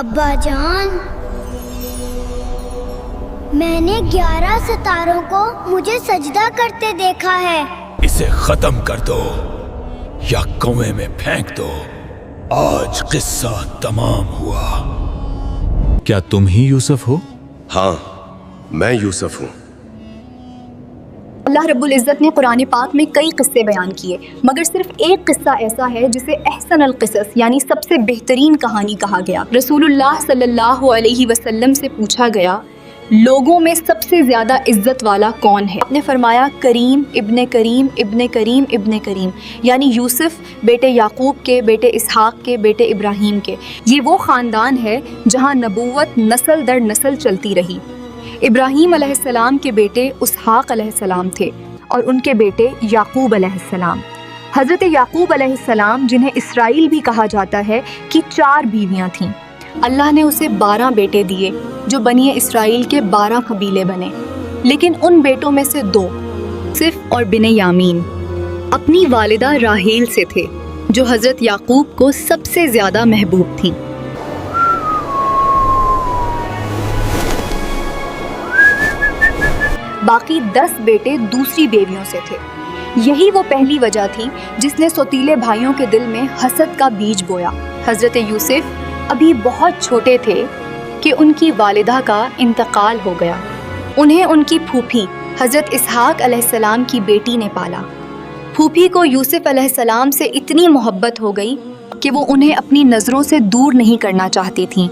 अब्बा जान, मैंने 11 सितारों को मुझे सजदा करते देखा है। इसे खत्म कर दो या कुएं में फेंक दो। आज किस्सा तमाम हुआ। क्या तुम ही यूसुफ हो? हाँ, मैं यूसुफ हूँ। अल्लाह रब्बुल इज़्ज़त ने कुरान पाक में कई किस्से बयान किए, मगर सिर्फ एक किस्सा ऐसा है जिसे अहसनुल क़िसस यानी सबसे बेहतरीन कहानी कहा गया। रसूलुल्लाह सल्लल्लाहु अलैहि वसल्लम से पूछा गया, लोगों में सबसे ज़्यादा इज़्ज़त वाला कौन है? आपने फरमाया, करीम इब्ने करीम इब्ने करीम इब्ने करीम, यानी यूसुफ बेटे याकूब के, बेटे इसहाक के, बेटे इब्राहीम के। ये वो ख़ानदान है जहाँ नबूवत नस्ल दर नस्ल चलती रही। इब्राहीम अलैहिस्सलाम के बेटे इसहाक अलैहिस्सलाम थे और उनके बेटे याकूब अलैहिस्सलाम। हज़रत याकूब अलैहिस्सलाम, जिन्हें इसराइल भी कहा जाता है, की 4 बीवियाँ थीं। अल्लाह ने उसे 12 बेटे दिए जो बनी इसराइल के 12 कबीले बने, लेकिन उन बेटों में से 2 सिर्फ और बिन्यामीन अपनी वालिदा राहेल से थे, जो हज़रत याकूब को सबसे ज़्यादा महबूब थीं। बाकी 10 बेटे दूसरी बेवियों से थे। यही वो पहली वजह थी जिसने सौतीले भाइयों के दिल में हसद का बीज बोया। हज़रत यूसुफ अभी बहुत छोटे थे कि उनकी वालिदा का इंतकाल हो गया। उन्हें उनकी फूफी हज़रत इसहाक अलैहिस्सलाम की बेटी ने पाला। फूफी को यूसुफ अलैहिस्सलाम से इतनी मोहब्बत हो गई कि वो उन्हें अपनी नज़रों से दूर नहीं करना चाहती थीं।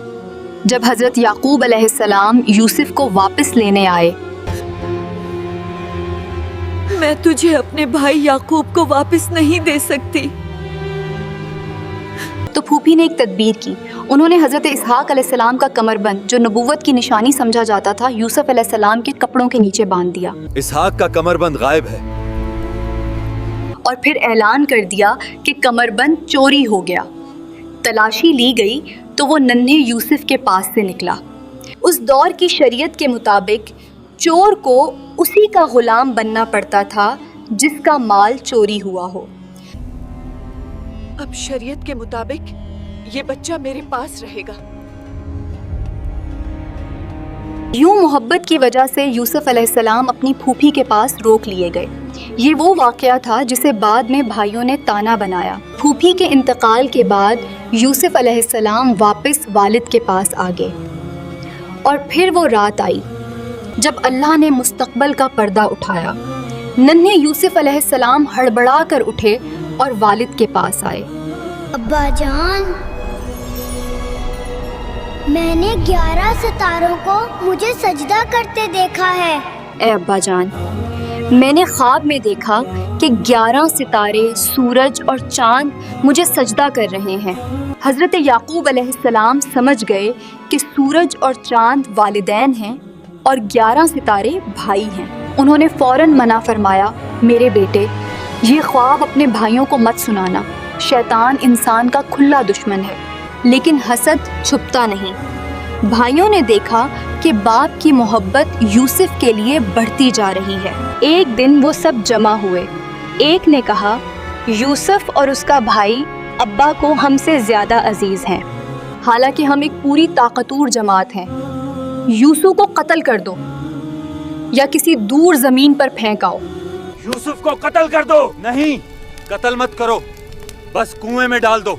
जब हज़रत याकूब अलैहिस्सलाम यूसुफ को वापस लेने आए, मैं तुझे अपने भाई याकूब को वापस नहीं दे सकती, तो फूफी ने एक तदबीर की। उन्होंने हज़रत इसहाक अलैहिस्सलाम का कमरबंद, जो नबूवत की निशानी समझा जाता था, यूसुफ अलैहिस्सलाम के कपड़ों के नीचे बांध दिया। इसहाक का कमरबंद गायब है। और फिर ऐलान कर दिया कि कमरबंद चोरी हो गया। तलाशी ली गई तो वो नन्हे यूसुफ के पास से निकला। उस दौर की शरीयत के मुताबिक चोर को उसी का गुलाम बनना पड़ता था जिसका माल चोरी हुआ हो। अब शरीयत के मुताबिक ये बच्चा मेरे पास रहेगा। यूं मोहब्बत की वजह से यूसुफ अलैहिस्सलाम अपनी फूफी के पास रोक लिए गए। ये वो वाक़या था जिसे बाद में भाइयों ने ताना बनाया। फूफी के इंतकाल के बाद यूसुफ अलैहिस्सलाम वापस वालिद के पास आ गए। और फिर वो रात आई जब अल्लाह ने मुस्तक़बल का पर्दा उठाया। नन्हे यूसुफ अलैहिस्सलाम हड़बड़ा कर उठे और वालिद के पास आए। अब्बा जान, मैंने 11 सितारों को मुझे सजदा करते देखा है। ए अब्बा जान, मैंने ख्वाब में देखा कि 11 सितारे, सूरज और चांद मुझे सजदा कर रहे हैं। हज़रत याकूब अलैहिस्सलाम समझ गए कि सूरज और चांद वालिदैन हैं और 11 सितारे भाई हैं। उन्होंने फ़ौरन मना फरमाया, मेरे बेटे, ये ख्वाब अपने भाइयों को मत सुनाना। शैतान इंसान का खुला दुश्मन है, लेकिन हसद छुपता नहीं। भाइयों ने देखा कि बाप की मोहब्बत यूसुफ के लिए बढ़ती जा रही है। एक दिन वो सब जमा हुए। एक ने कहा, यूसुफ और उसका भाई अब्बा को हमसे ज़्यादा अजीज़ हैं, हालांकि हम एक पूरी ताकतूर जमात हैं। यूसुफ को कत्ल कर दो या किसी दूर ज़मीन पर फेंक आओ। यूसुफ को कत्ल कर दो। नहीं, कत्ल मत करो, बस कुएं में डाल दो,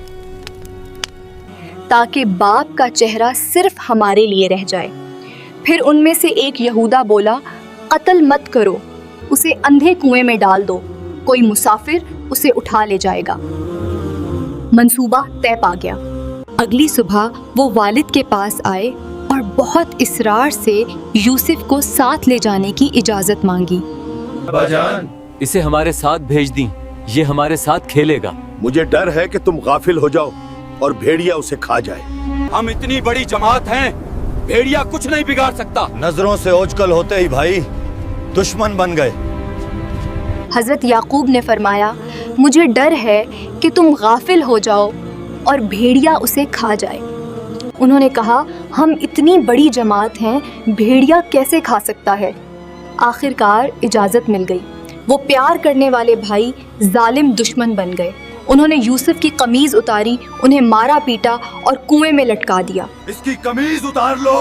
ताकि बाप का चेहरा सिर्फ हमारे लिए रह जाए। फिर उनमें से एक यहूदा बोला, कत्ल मत करो, उसे अंधे कुएं में डाल दो, कोई मुसाफिर उसे उठा ले जाएगा। मंसूबा तय पा गया। अगली सुबह वो वालिद के पास आए और बहुत इसरार से यूसुफ को साथ ले जाने की इजाज़त मांगी। अब्बा जान, इसे हमारे साथ भेज दी, ये हमारे साथ खेलेगा। मुझे डर है कि तुम गाफिल हो जाओ और भेड़िया उसे खा जाए। हम इतनी बड़ी जमात हैं, भेड़िया कुछ नहीं बिगाड़ सकता। नजरों से ओझल होते ही भाई दुश्मन बन गए। हज़रत याकूब ने फरमाया, मुझे डर है कि तुम गाफिल हो जाओ और भेड़िया उसे खा जाए। उन्होंने कहा, हम इतनी बड़ी जमात हैं, भेड़िया कैसे खा सकता है? आखिरकार इजाज़त मिल गई। वो प्यार करने वाले भाई जालिम दुश्मन बन गए। उन्होंने यूसुफ की कमीज उतारी, उन्हें मारा पीटा और कुएं में लटका दिया। इसकी कमीज उतार लो।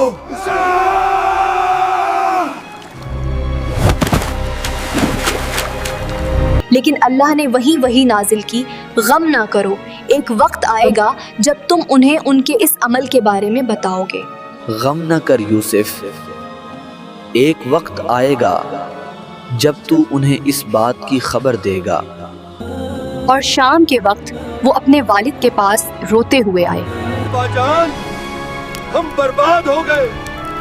लेकिन अल्लाह ने वही नाजिल की, गम ना करो, एक वक्त आएगा जब तुम उन्हें उनके इस अमल के बारे में बताओगे। गम न कर यूसुफ, एक वक्त आएगा जब तू उन्हें इस बात की खबर देगा। और शाम के वक्त वो अपने वालिद के पास रोते हुए आए। बाजान, हम बर्बाद हो गए।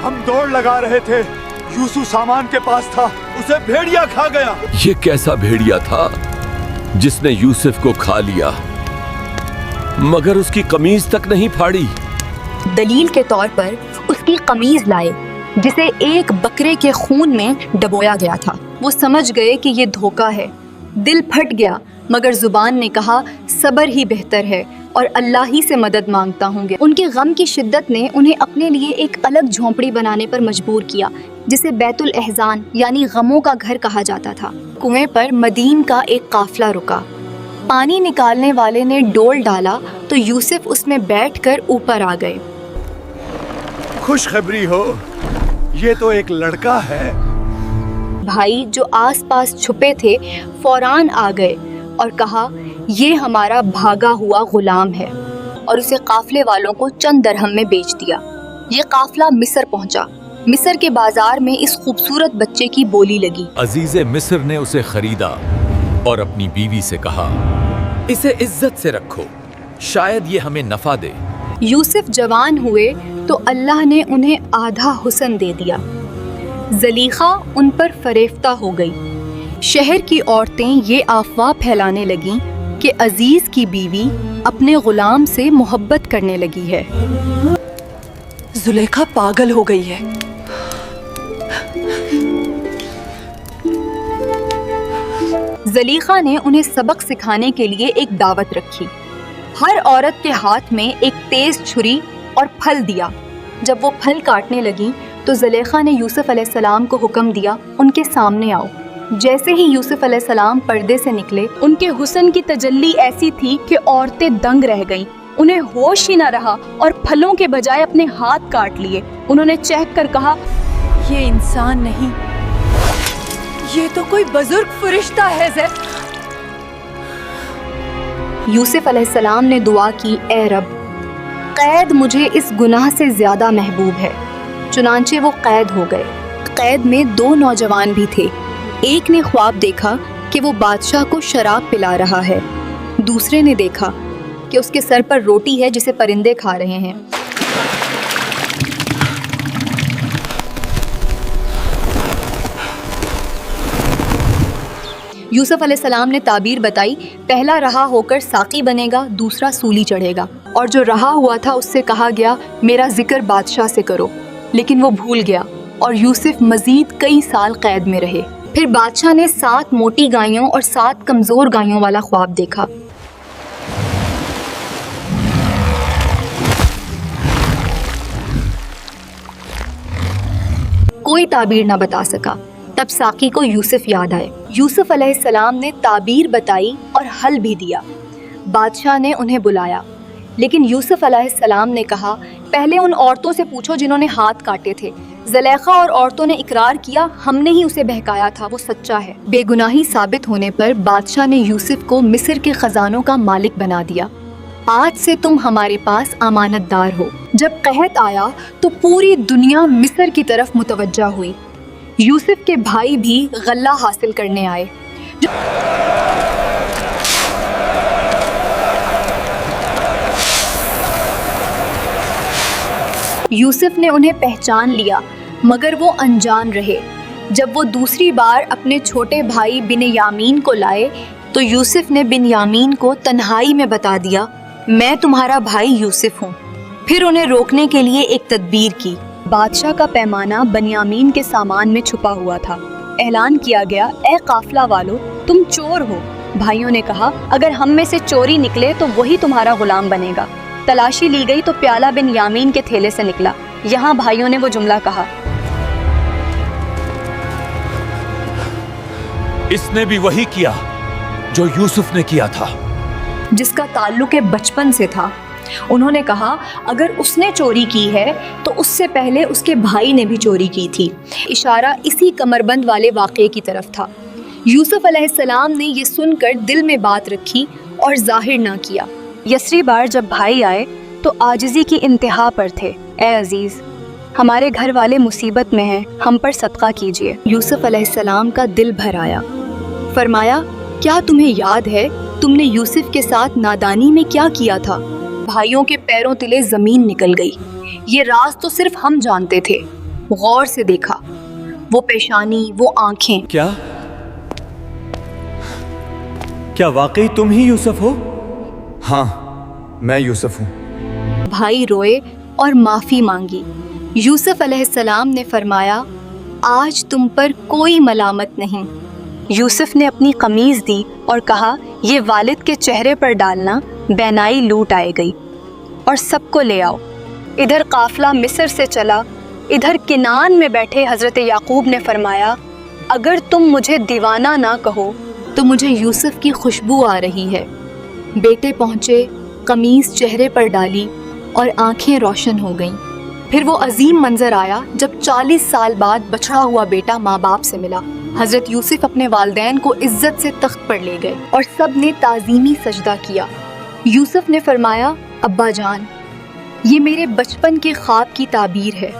हम दौड़ लगा रहे थे, यूसुफ सामान के पास था, उसे भेड़िया खा गया। ये कैसा भेड़िया था जिसने यूसुफ को खा लिया, मगर उसकी कमीज तक नहीं फाड़ी। दलील के तौर पर उसकी कमीज लाए जिसे एक बकरे के खून में डबोया गया था। वो समझ गए कि ये धोखा है, दिल फट गया, मगर जुबान ने कहा सब्र ही बेहतर है और अल्लाह ही से मदद मांगता हूँ। उनके गम की शिद्दत ने उन्हें अपने लिए एक अलग झोंपड़ी बनाने पर मजबूर किया, जिसे बैतुल एहजान यानी गमों का घर कहा जाता था। कुएं पर मदीन का एक काफिला रुका। पानी निकालने वाले ने डोल डाला तो यूसुफ उसमें बैठकर ऊपर आ गए। खुशखबरी हो, ये तो एक लड़का है। भाई जो आसपास छुपे थे फौरान आ गए और कहा ये हमारा भागा हुआ गुलाम है, और उसे काफिले वालों को चंद दरहम में बेच दिया। ये काफिला मिस्र पहुंचा। मिस्र के बाजार में इस खूबसूरत बच्चे की बोली लगी। अजीज़े मिस्र ने उसे खरीदा और अपनी बीवी से कहा, इसे इज्जत से रखो, शायद ये हमें नफा दे। यूसुफ जवान हुए तो अल्लाह ने उन्हें आधा हुस्न दे दिया। ज़लीखा उन पर फरेफ्ता हो गई। शहर की औरतें ये अफवाह फैलाने लगीं कि अजीज की बीवी अपने गुलाम से मोहब्बत करने लगी है। जुलेखा पागल हो गई है। ज़लीखा ने उन्हें सबक सिखाने के लिए एक दावत रखी। हर औरत के हाथ में एक तेज छुरी और फल दिया। जब वो फल काटने लगी तो ज़ुलेखा ने यूसुफ अलैहिस्सलाम को हुक्म दिया, उनके सामने आओ। जैसे ही यूसुफ अलैहिस्सलाम पर्दे से निकले, उनके हुस्न की तजल्ली ऐसी थी कि औरतें दंग रह गईं। उन्हें होश ही न रहा और फलों के बजाय अपने हाथ काट लिए। उन्होंने चहक कर कहा, ये इंसान नहीं, ये तो कोई बुजुर्ग फरिश्ता है। यूसुफ अलैहिस्सलाम ने दुआ की, ए रब, कैद मुझे इस गुनाह से ज़्यादा महबूब है। चुनांचे वो कैद हो गए। कैद में 2 नौजवान भी थे। एक ने ख्वाब देखा कि वो बादशाह को शराब पिला रहा है। दूसरे ने देखा कि उसके सर पर रोटी है जिसे परिंदे खा रहे हैं। यूसुफ अलैहिस्सलाम ने ताबीर बताई, पहला रहा होकर साकी बनेगा, दूसरा सूली चढ़ेगा। और जो रहा हुआ था उससे कहा गया, मेरा जिक्र बादशाह से करो। लेकिन वो भूल गया और यूसुफ मजीद कई साल कैद में रहे। फिर बादशाह ने 7 मोटी गायों और 7 कमज़ोर गायों वाला ख्वाब देखा। कोई ताबीर ना बता सका। तब साकी को यूसुफ याद आए। यूसुफ अलैहिस्सलाम ने ताबीर बताई और हल भी दिया। बादशाह ने उन्हें बुलाया, लेकिन यूसुफ अलैहिस्सलाम ने कहा, पहले उन औरतों से पूछो जिन्होंने हाथ काटे थे। ज़ुलेखा और औरतों ने इकरार किया, हमने ही उसे बहकाया था, वो सच्चा है। बेगुनाही साबित होने पर बादशाह ने यूसुफ को मिस्र के खजानों का मालिक बना दिया। आज से तुम हमारे पास अमानतदार हो। जब कहत आया तो पूरी दुनिया मिस्र की तरफ मुतवज्जा हुई। यूसुफ के भाई भी गल्ला हासिल करने आए। यूसुफ ने उन्हें पहचान लिया, मगर वो अनजान रहे। जब वो दूसरी बार अपने छोटे भाई बिन्यामीन को लाए तो यूसुफ ने बिन्यामीन को तन्हाई में बता दिया, मैं तुम्हारा भाई यूसुफ हूँ। फिर उन्हें रोकने के लिए एक तदबीर की। बादशाह का पैमाना बिन्यामीन के सामान में छुपा हुआ था। ऐलान किया गया, ए काफिला वालों, तुम चोर हो। भाइयों ने कहा, अगर हम में से चोरी निकले तो वही तुम्हारा गुलाम बनेगा। तलाशी ली गई तो प्याला बिन्यामीन के थैले से निकला। यहाँ भाइयों ने वो जुमला कहा, इसने भी वही किया जो यूसुफ ने किया था। جس کا تعلق بچپن سے تھا۔ انہوں نے کہا اگر اس نے چوری کی ہے تو اس سے پہلے اس کے بھائی نے بھی چوری کی تھی۔ اشارہ اسی کمربند والے واقعے کی طرف تھا۔ یوسف علیہ السلام نے یہ سن کر دل میں بات رکھی اور ظاہر نہ کیا۔ یسری بار جب بھائی آئے تو عاجزی کی انتہا پر تھے۔ اے عزیز، ہمارے گھر والے مصیبت میں ہیں، ہم پر صدقہ کیجیے۔ یوسف علیہ السلام کا دل بھر آیا۔ فرمایا کیا تمہیں یاد ہے تم نے یوسف کے ساتھ نادانی میں کیا کیا تھا؟ بھائیوں کے پیروں تلے زمین نکل گئی۔ یہ راز تو صرف ہم جانتے تھے۔ غور سے دیکھا، وہ پیشانی، وہ آنکھیں۔ کیا واقعی تم ہی یوسف ہو؟ ہاں، میں یوسف ہوں۔ بھائی روئے اور معافی مانگی۔ یوسف علیہ السلام نے فرمایا آج تم پر کوئی ملامت نہیں۔ یوسف نے اپنی قمیض دی اور کہا یہ والد کے چہرے پر ڈالنا، بینائی لوٹ آئے گئی، اور سب کو لے آؤ۔ ادھر قافلہ مصر سے چلا، ادھر کنعان میں بیٹھے حضرت یعقوب نے فرمایا اگر تم مجھے دیوانہ نہ کہو تو مجھے یوسف کی خوشبو آ رہی ہے۔ بیٹے پہنچے، قمیض چہرے پر ڈالی اور آنکھیں روشن ہو گئیں۔ پھر وہ عظیم منظر آیا جب 40 سال بعد بچھڑا ہوا بیٹا ماں باپ سے ملا۔ حضرت یوسف اپنے والدین کو عزت سے تخت پر لے گئے اور سب نے تعظیمی سجدہ کیا۔ یوسف نے فرمایا ابا جان، یہ میرے بچپن کے خواب کی تعبیر ہے۔